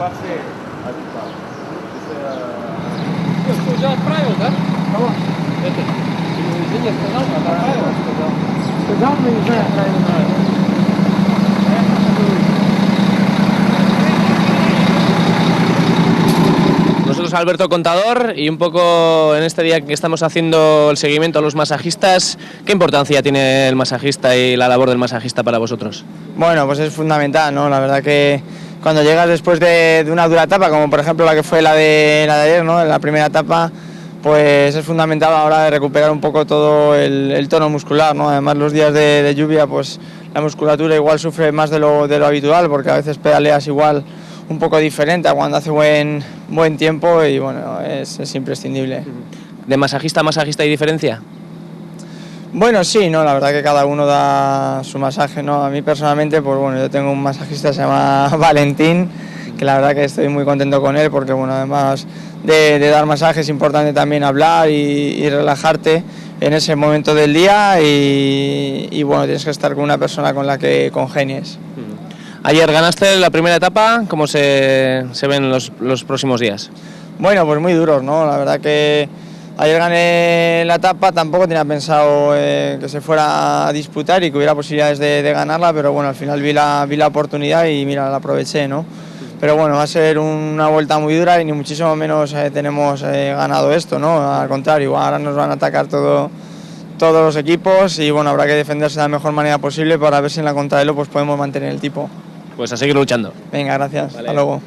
пошли. Ты уже отправил, да? Кого? Это. Извини, сказал, отправил? Сказал, но не знаю, правильно. Nosotros Alberto Contador y un poco en este día que estamos haciendo el seguimiento a los masajistas, ¿qué importancia tiene el masajista y la labor del masajista para vosotros? Bueno, pues es fundamental, ¿no? La verdad que cuando llegas después de una dura etapa, como por ejemplo la que fue la de ayer, ¿no? En la primera etapa, pues es fundamental a la hora de recuperar un poco todo el tono muscular, ¿no? Además los días de lluvia, pues la musculatura igual sufre más de lo habitual, porque a veces pedaleas igual un poco diferente a cuando hace buen tiempo y bueno, es imprescindible. ¿De masajista a masajista hay diferencia? Bueno, sí, no, la verdad que cada uno da su masaje, ¿no? A mí personalmente, pues bueno, yo tengo un masajista que se llama Valentín, que la verdad que estoy muy contento con él porque bueno, además de dar masajes es importante también hablar y relajarte en ese momento del día y bueno, tienes que estar con una persona con la que congenies. Ayer ganaste la primera etapa, ¿cómo se ven los próximos días? Bueno, pues muy duros, ¿no? La verdad que ayer gané la etapa, tampoco tenía pensado que se fuera a disputar y que hubiera posibilidades de ganarla, pero bueno, al final vi la oportunidad y mira, la aproveché, ¿no? Pero bueno, va a ser una vuelta muy dura y ni muchísimo menos tenemos ganado esto, ¿no? Al contrario, ahora nos van a atacar todos los equipos y bueno, habrá que defenderse de la mejor manera posible para ver si en la contrarreloj pues podemos mantener el tipo. Pues a seguir luchando. Venga, gracias. Vale. Hasta luego.